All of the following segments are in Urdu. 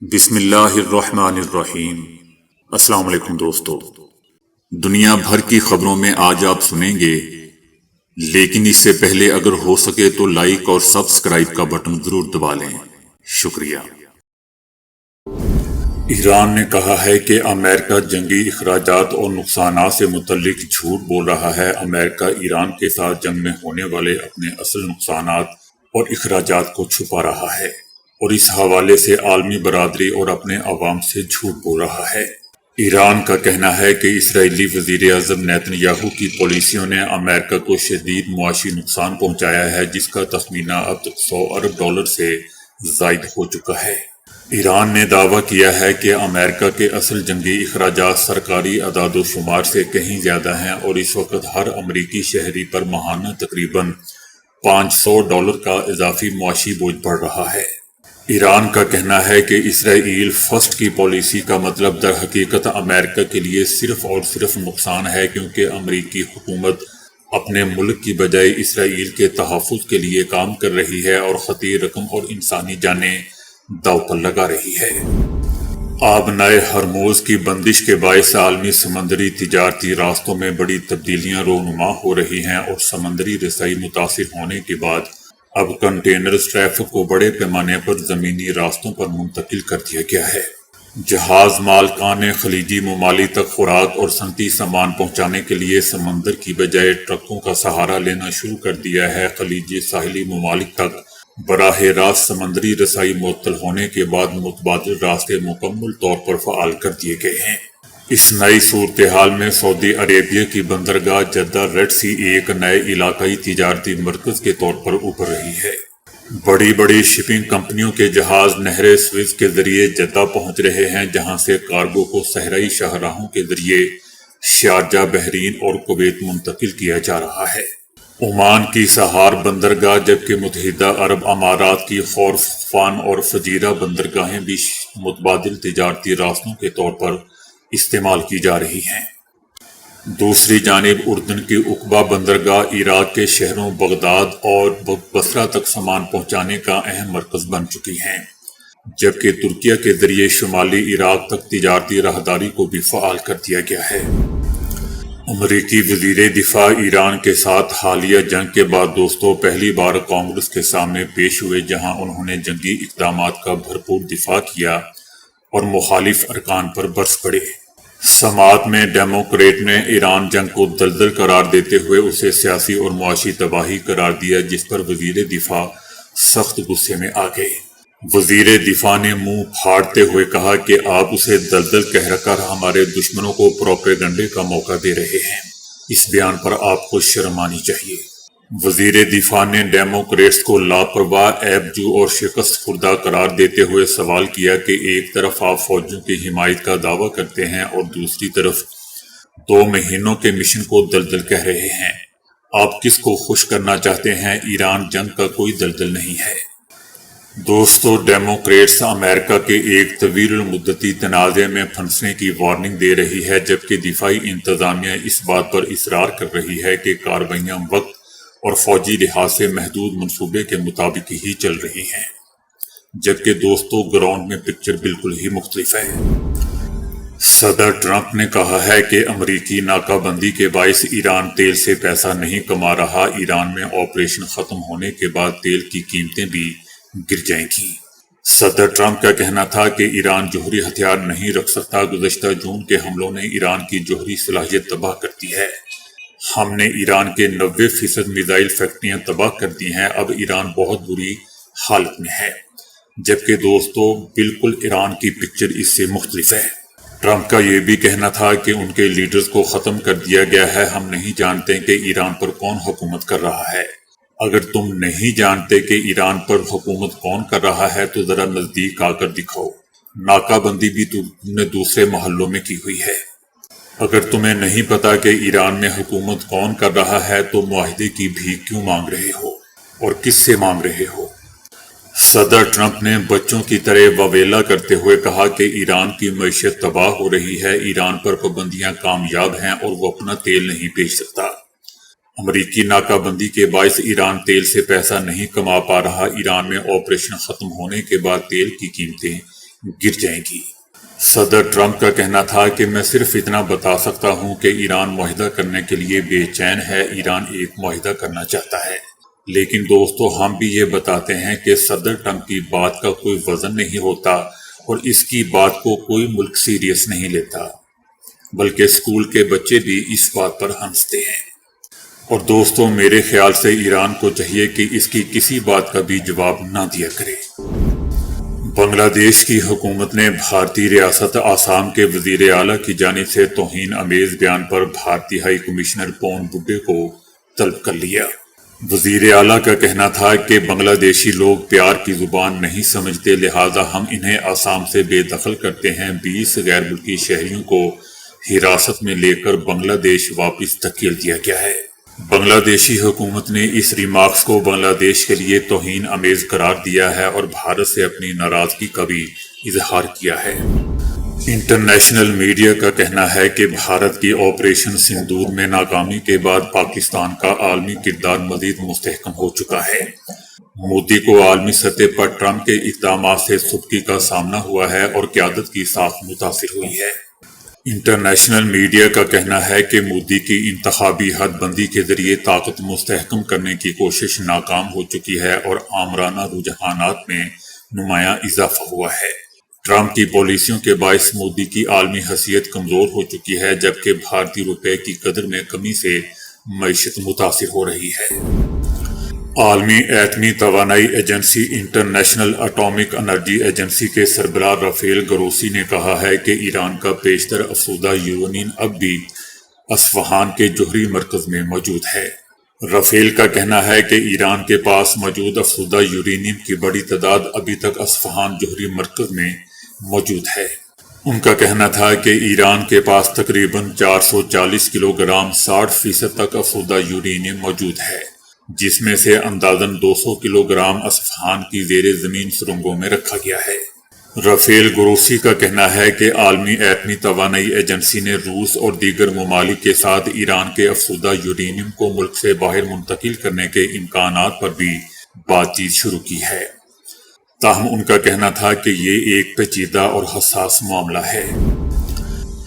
بسم اللہ الرحمن الرحیم۔ السلام علیکم دوستو، دنیا بھر کی خبروں میں آج آپ سنیں گے، لیکن اس سے پہلے اگر ہو سکے تو لائک اور سبسکرائب کا بٹن ضرور دبا لیں۔ شکریہ۔ ایران نے کہا ہے کہ امریکہ جنگی اخراجات اور نقصانات سے متعلق جھوٹ بول رہا ہے۔ امریکہ ایران کے ساتھ جنگ میں ہونے والے اپنے اصل نقصانات اور اخراجات کو چھپا رہا ہے اور اس حوالے سے عالمی برادری اور اپنے عوام سے جھوٹ بول رہا ہے۔ ایران کا کہنا ہے کہ اسرائیلی وزیر اعظم نیتن یاہو کی پالیسیوں نے امریکہ کو شدید معاشی نقصان پہنچایا ہے، جس کا تخمینہ اب تک $100 ارب سے زائد ہو چکا ہے۔ ایران نے دعویٰ کیا ہے کہ امریکہ کے اصل جنگی اخراجات سرکاری اعداد و شمار سے کہیں زیادہ ہیں اور اس وقت ہر امریکی شہری پر ماہانہ تقریباً $500 کا اضافی معاشی بوجھ پڑ رہا ہے۔ ایران کا کہنا ہے کہ اسرائیل فرسٹ کی پالیسی کا مطلب در حقیقت امریکہ کے لیے صرف اور صرف نقصان ہے، کیونکہ امریکی حکومت اپنے ملک کی بجائے اسرائیل کے تحفظ کے لیے کام کر رہی ہے اور خطیر رقم اور انسانی جانیں داؤ پر لگا رہی ہے۔ آبنائے ہرموز کی بندش کے باعث عالمی سمندری تجارتی راستوں میں بڑی تبدیلیاں رونما ہو رہی ہیں اور سمندری رسائی متاثر ہونے کے بعد اب کنٹینرز ٹریفک کو بڑے پیمانے پر زمینی راستوں پر منتقل کر دیا گیا ہے۔ جہاز مالکان نے خلیجی ممالک تک خوراک اور صنعتی سامان پہنچانے کے لیے سمندر کی بجائے ٹرکوں کا سہارا لینا شروع کر دیا ہے۔ خلیجی ساحلی ممالک تک براہ راست سمندری رسائی معطل ہونے کے بعد متبادل راستے مکمل طور پر فعال کر دیے گئے ہیں۔ اس نئی صورتحال میں سعودی عربیہ کی بندرگاہ جدہ ریڈ سی ایک نئے علاقائی تجارتی مرکز کے طور پر ابھر رہی ہے۔ بڑی بڑی شپنگ کمپنیوں کے جہاز نہر سوئز کے ذریعے جدہ پہنچ رہے ہیں، جہاں سے کارگو کو صحرائی شاہراہوں کے ذریعے شارجہ، بحرین اور کویت منتقل کیا جا رہا ہے۔ عمان کی سہار بندرگاہ، جبکہ متحدہ عرب امارات کی خورفان اور فجیرہ بندرگاہیں بھی متبادل تجارتی راستوں کے طور پر استعمال کی جا رہی ہیں۔ دوسری جانب اردن کی عقبہ بندرگاہ عراق کے شہروں بغداد اور بصرہ تک سامان پہنچانے کا اہم مرکز بن چکی ہیں، جبکہ ترکیہ کے ذریعے شمالی عراق تک تجارتی راہداری کو بھی فعال کر دیا گیا ہے۔ امریکی وزیر دفاع ایران کے ساتھ حالیہ جنگ کے بعد دوستوں پہلی بار کانگریس کے سامنے پیش ہوئے، جہاں انہوں نے جنگی اقدامات کا بھرپور دفاع کیا اور مخالف ارکان پر برس پڑے۔ سماعت میں ڈیموکریٹ نے ایران جنگ کو دلدل قرار دیتے ہوئے اسے سیاسی اور معاشی تباہی قرار دیا، جس پر وزیر دفاع سخت غصے میں آ گئے۔ وزیر دفاع نے منہ پھاڑتے ہوئے کہا کہ آپ اسے دلدل کہہ کر ہمارے دشمنوں کو پروپیگنڈے کا موقع دے رہے ہیں۔ اس بیان پر آپ کو شرم آنی چاہیے۔ وزیر دفاع نے ڈیموکریٹس کو لاپرواہ، عیب جو اور شکست خوردہ قرار دیتے ہوئے سوال کیا کہ ایک طرف آپ فوجیوں کی حمایت کا دعویٰ کرتے ہیں اور دوسری طرف 2 مہینوں کے مشن کو دلدل کہہ رہے ہیں۔ آپ کس کو خوش کرنا چاہتے ہیں؟ ایران جنگ کا کوئی دلدل نہیں ہے۔ دوستو، ڈیموکریٹس امریکہ کے ایک طویل المدتی تنازع میں پھنسنے کی وارننگ دے رہی ہے، جبکہ دفاعی انتظامیہ اس بات پر اصرار کر رہی ہے کہ کارروائیاں وقت اور فوجی لحاظ سے محدود منصوبے کے مطابق ہی چل رہی ہیں، جبکہ دوستو گراؤنڈ میں پکچر بالکل ہی مختلف ہے۔ صدر ٹرمپ نے کہا ہے کہ امریکی ناکہ بندی کے باعث ایران تیل سے پیسہ نہیں کما رہا۔ ایران میں آپریشن ختم ہونے کے بعد تیل کی قیمتیں بھی گر جائیں گی۔ صدر ٹرمپ کا کہنا تھا کہ ایران جوہری ہتھیار نہیں رکھ سکتا۔ گزشتہ جون کے حملوں نے ایران کی جوہری صلاحیت تباہ کر دی ہے۔ ہم نے ایران کے 90% میزائل فیکٹریاں تباہ کر دی ہیں۔ اب ایران بہت بری حالت میں ہے، جبکہ دوستو بالکل ایران کی پکچر اس سے مختلف ہے۔ ٹرمپ کا یہ بھی کہنا تھا کہ ان کے لیڈرز کو ختم کر دیا گیا ہے۔ ہم نہیں جانتے کہ ایران پر کون حکومت کر رہا ہے۔ اگر تم نہیں جانتے کہ ایران پر حکومت کون کر رہا ہے تو ذرا نزدیک آ کر دکھاؤ۔ ناکہ بندی بھی تم نے دوسرے محلوں میں کی ہوئی ہے۔ اگر تمہیں نہیں پتا کہ ایران میں حکومت کون کر رہا ہے تو معاہدے کی بھیک کیوں مانگ رہے ہو اور کس سے مانگ رہے ہو؟ صدر ٹرمپ نے بچوں کی طرح واویلا کرتے ہوئے کہا کہ ایران کی معیشت تباہ ہو رہی ہے، ایران پر پابندیاں کامیاب ہیں اور وہ اپنا تیل نہیں بیچ سکتا۔ امریکی ناکہ بندی کے باعث ایران تیل سے پیسہ نہیں کما پا رہا۔ ایران میں آپریشن ختم ہونے کے بعد تیل کی قیمتیں گر جائیں گی۔ صدر ٹرمپ کا کہنا تھا کہ میں صرف اتنا بتا سکتا ہوں کہ ایران معاہدہ کرنے کے لیے بے چین ہے، ایران ایک معاہدہ کرنا چاہتا ہے۔ لیکن دوستو، ہم بھی یہ بتاتے ہیں کہ صدر ٹرمپ کی بات کا کوئی وزن نہیں ہوتا اور اس کی بات کو کوئی ملک سیریس نہیں لیتا، بلکہ اسکول کے بچے بھی اس بات پر ہنستے ہیں۔ اور دوستو، میرے خیال سے ایران کو چاہیے کہ اس کی کسی بات کا بھی جواب نہ دیا کرے۔ بنگلہ دیش کی حکومت نے بھارتی ریاست آسام کے وزیر اعلیٰ کی جانب سے توہین آمیز بیان پر بھارتی ہائی کمشنر پون بڈے کو طلب کر لیا۔ وزیر اعلیٰ کا کہنا تھا کہ بنگلہ دیشی لوگ پیار کی زبان نہیں سمجھتے، لہٰذا ہم انہیں آسام سے بے دخل کرتے ہیں۔ 20 غیر ملکی شہریوں کو حراست میں لے کر بنگلہ دیش واپس دھکیل دیا گیا ہے۔ بنگلہ دیشی حکومت نے اس ریمارکس کو بنگلہ دیش کے لیے توہین آمیز قرار دیا ہے اور بھارت سے اپنی ناراضگی کا بھی اظہار کیا ہے۔ انٹرنیشنل میڈیا کا کہنا ہے کہ بھارت کی آپریشن سندور میں ناکامی کے بعد پاکستان کا عالمی کردار مزید مستحکم ہو چکا ہے۔ مودی کو عالمی سطح پر ٹرمپ کے اقدامات سے سبکی کا سامنا ہوا ہے اور قیادت کی ساکھ متاثر ہوئی ہے۔ انٹرنیشنل میڈیا کا کہنا ہے کہ مودی کی انتخابی حد بندی کے ذریعے طاقت مستحکم کرنے کی کوشش ناکام ہو چکی ہے اور آمرانہ رجحانات میں نمایاں اضافہ ہوا ہے۔ ٹرمپ کی پالیسیوں کے باعث مودی کی عالمی حیثیت کمزور ہو چکی ہے، جبکہ بھارتی روپے کی قدر میں کمی سے معیشت متاثر ہو رہی ہے۔ عالمی ایٹمی توانائی agency international atomic energy agency کے سربراہ رافیل گروسی نے کہا ہے کہ ایران کا بیشتر افزودہ یورینیم اب بھی اصفہان کے جوہری مرکز میں موجود ہے۔ رافیل کا کہنا ہے کہ ایران کے پاس موجود افزودہ یورینیم کی بڑی تعداد ابھی تک اصفہان جوہری مرکز میں موجود ہے۔ ان کا کہنا تھا کہ ایران کے پاس تقریباً 440 کلو گرام 60% تک افزودہ یورینیم موجود ہے، جس میں سے اندازاً 200 کلو گرام اصفہان کی زیر زمین سرنگوں میں رکھا گیا ہے۔ رافیل گروسی کا کہنا ہے کہ عالمی ایٹمی توانائی ایجنسی نے روس اور دیگر ممالک کے ساتھ ایران کے افزودہ یورینیم کو ملک سے باہر منتقل کرنے کے امکانات پر بھی بات چیت شروع کی ہے، تاہم ان کا کہنا تھا کہ یہ ایک پیچیدہ اور حساس معاملہ ہے۔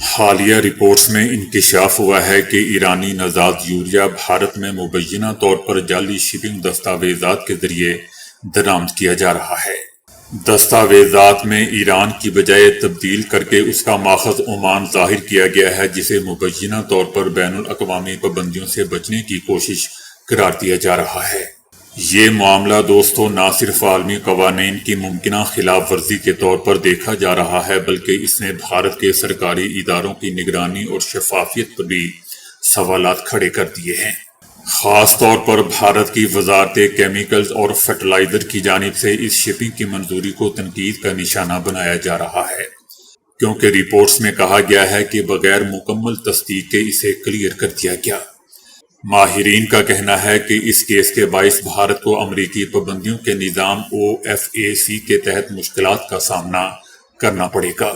حالیہ رپورٹس میں انکشاف ہوا ہے کہ ایرانی نژاد یوریا بھارت میں مبینہ طور پر جعلی شپنگ دستاویزات کے ذریعے درآمد کیا جا رہا ہے۔ دستاویزات میں ایران کی بجائے تبدیل کر کے اس کا ماخذ عمان ظاہر کیا گیا ہے، جسے مبینہ طور پر بین الاقوامی پابندیوں سے بچنے کی کوشش قرار دیا جا رہا ہے۔ یہ معاملہ دوستو نہ صرف عالمی قوانین کی ممکنہ خلاف ورزی کے طور پر دیکھا جا رہا ہے، بلکہ اس نے بھارت کے سرکاری اداروں کی نگرانی اور شفافیت پر بھی سوالات کھڑے کر دیے ہیں۔ خاص طور پر بھارت کی وزارت کیمیکلز اور فرٹیلائزر کی جانب سے اس شپنگ کی منظوری کو تنقید کا نشانہ بنایا جا رہا ہے، کیونکہ رپورٹس میں کہا گیا ہے کہ بغیر مکمل تصدیق کے اسے کلیئر کر دیا گیا۔ ماہرین کا کہنا ہے کہ اس کیس کے باعث بھارت کو امریکی پابندیوں کے نظام OFAC کے تحت مشکلات کا سامنا کرنا پڑے گا۔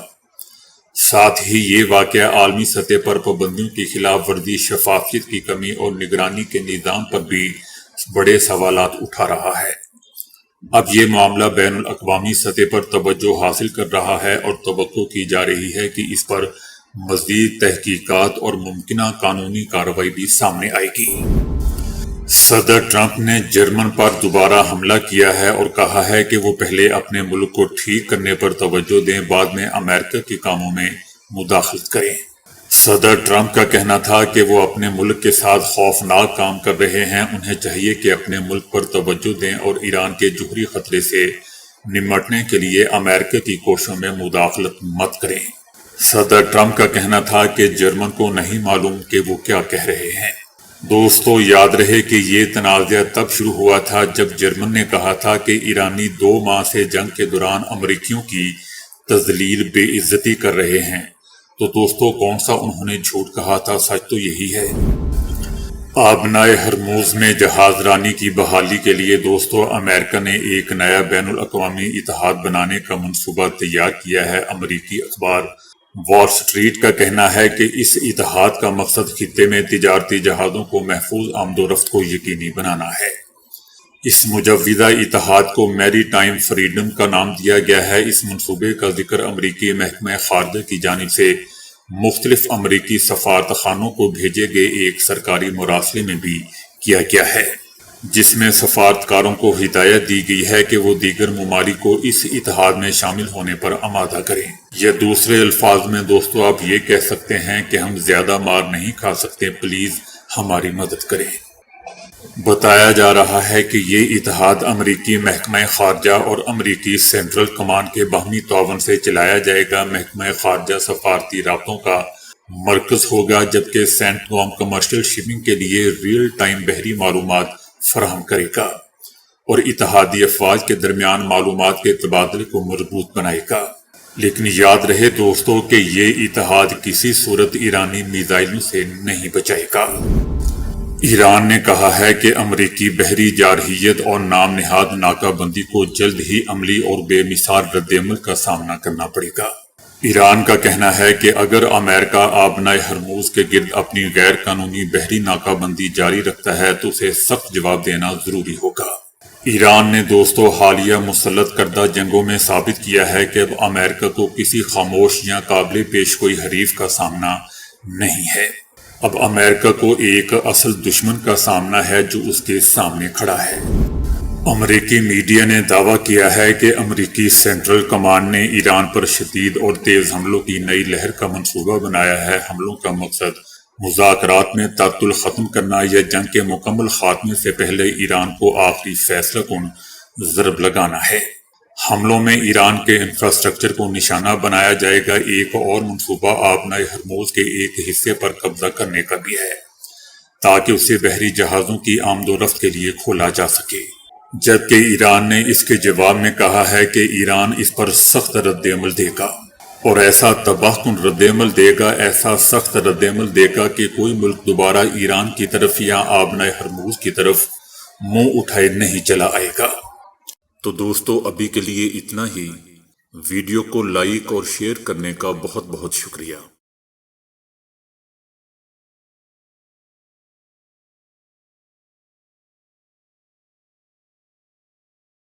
ساتھ ہی یہ واقعہ عالمی سطح پر پابندیوں کی خلاف ورزی، شفافیت کی کمی اور نگرانی کے نظام پر بھی بڑے سوالات اٹھا رہا ہے۔ اب یہ معاملہ بین الاقوامی سطح پر توجہ حاصل کر رہا ہے اور توقع کی جا رہی ہے کہ اس پر مزید تحقیقات اور ممکنہ قانونی کارروائی بھی سامنے آئے گی۔ صدر ٹرمپ نے جرمن پر دوبارہ حملہ کیا ہے اور کہا ہے کہ وہ پہلے اپنے ملک کو ٹھیک کرنے پر توجہ دیں، بعد میں امریکہ کے کاموں میں مداخلت کریں۔ صدر ٹرمپ کا کہنا تھا کہ وہ اپنے ملک کے ساتھ خوفناک کام کر رہے ہیں، انہیں چاہیے کہ اپنے ملک پر توجہ دیں اور ایران کے جوہری خطرے سے نمٹنے کے لیے امریکہ کی کوششوں میں مداخلت مت کریں۔ صدر ٹرمپ کا کہنا تھا کہ جرمن کو نہیں معلوم کہ وہ کیا کہہ رہے ہیں۔ دوستو، یاد رہے کہ یہ تنازعہ تب شروع ہوا تھا جب جرمن نے کہا تھا کہ ایرانی 2 ماہ سے جنگ کے دوران امریکیوں کی تذلیل بے عزتی کر رہے ہیں۔ تو دوستو، کون سا انہوں نے جھوٹ کہا تھا؟ سچ تو یہی ہے۔ آبنائے ہرموز میں جہاز رانی کی بحالی کے لیے دوستو امریکہ نے ایک نیا بین الاقوامی اتحاد بنانے کا منصوبہ تیار کیا ہے۔ امریکی اخبار وال سٹریٹ کا کہنا ہے کہ اس اتحاد کا مقصد خطے میں تجارتی جہازوں کو محفوظ آمد و رفت کو یقینی بنانا ہے۔ اس مجوزہ اتحاد کو میری ٹائم فریڈم کا نام دیا گیا ہے۔ اس منصوبے کا ذکر امریکی محکمہ خارجہ کی جانب سے مختلف امریکی سفارتخانوں کو بھیجے گئے ایک سرکاری مراسلے میں بھی کیا گیا ہے، جس میں سفارتکاروں کو ہدایت دی گئی ہے کہ وہ دیگر ممالک کو اس اتحاد میں شامل ہونے پر آمادہ کریں۔ یا دوسرے الفاظ میں دوستو آپ یہ کہہ سکتے ہیں کہ ہم زیادہ مار نہیں کھا سکتے، پلیز ہماری مدد کریں۔ بتایا جا رہا ہے کہ یہ اتحاد امریکی محکمہ خارجہ اور امریکی سینٹرل کمانڈ کے باہمی تعاون سے چلایا جائے گا۔ محکمہ خارجہ سفارتی رابطوں کا مرکز ہوگا، جبکہ سینٹ کوم کمرشل شپنگ کے لیے ریئل ٹائم بحری معلومات فراہم کرے گا اور اتحادی افواج کے درمیان معلومات کے تبادلے کو مربوط بنائے گا۔ لیکن یاد رہے دوستو کہ یہ اتحاد کسی صورت ایرانی میزائلوں سے نہیں بچائے گا۔ ایران نے کہا ہے کہ امریکی بحری جارحیت اور نام نہاد ناکہ بندی کو جلد ہی عملی اور بے مثال رد عمل کا سامنا کرنا پڑے گا۔ ایران کا کہنا ہے کہ اگر امریکہ آبنائے ہرموز کے گرد اپنی غیر قانونی بحری ناکہ بندی جاری رکھتا ہے تو اسے سخت جواب دینا ضروری ہوگا۔ ایران نے دوستو حالیہ مسلط کردہ جنگوں میں ثابت کیا ہے کہ اب امریکہ کو کسی خاموش یا قابل پیش کوئی حریف کا سامنا نہیں ہے۔ اب امریکہ کو ایک اصل دشمن کا سامنا ہے جو اس کے سامنے کھڑا ہے۔ امریکی میڈیا نے دعویٰ کیا ہے کہ امریکی سینٹرل کمانڈ نے ایران پر شدید اور تیز حملوں کی نئی لہر کا منصوبہ بنایا ہے۔ حملوں کا مقصد مذاکرات میں تعطل ختم کرنا یا جنگ کے مکمل خاتمے سے پہلے ایران کو آخری فیصلہ کن ضرب لگانا ہے۔ حملوں میں ایران کے انفراسٹرکچر کو نشانہ بنایا جائے گا۔ ایک اور منصوبہ آبنائے ہرموز کے ایک حصے پر قبضہ کرنے کا بھی ہے تاکہ اسے بحری جہازوں کی آمد و رفت کے لیے کھولا جا سکے، جبکہ ایران نے اس کے جواب میں کہا ہے کہ ایران اس پر سخت رد عمل دے گا اور ایسا تباہ کن رد عمل دے گا، ایسا سخت رد عمل دے گا کہ کوئی ملک دوبارہ ایران کی طرف یا آبنائے ہرموز کی طرف منہ اٹھائے نہیں چلا آئے گا۔ تو دوستو ابھی کے لیے اتنا ہی۔ ویڈیو کو لائک اور شیئر کرنے کا بہت بہت شکریہ۔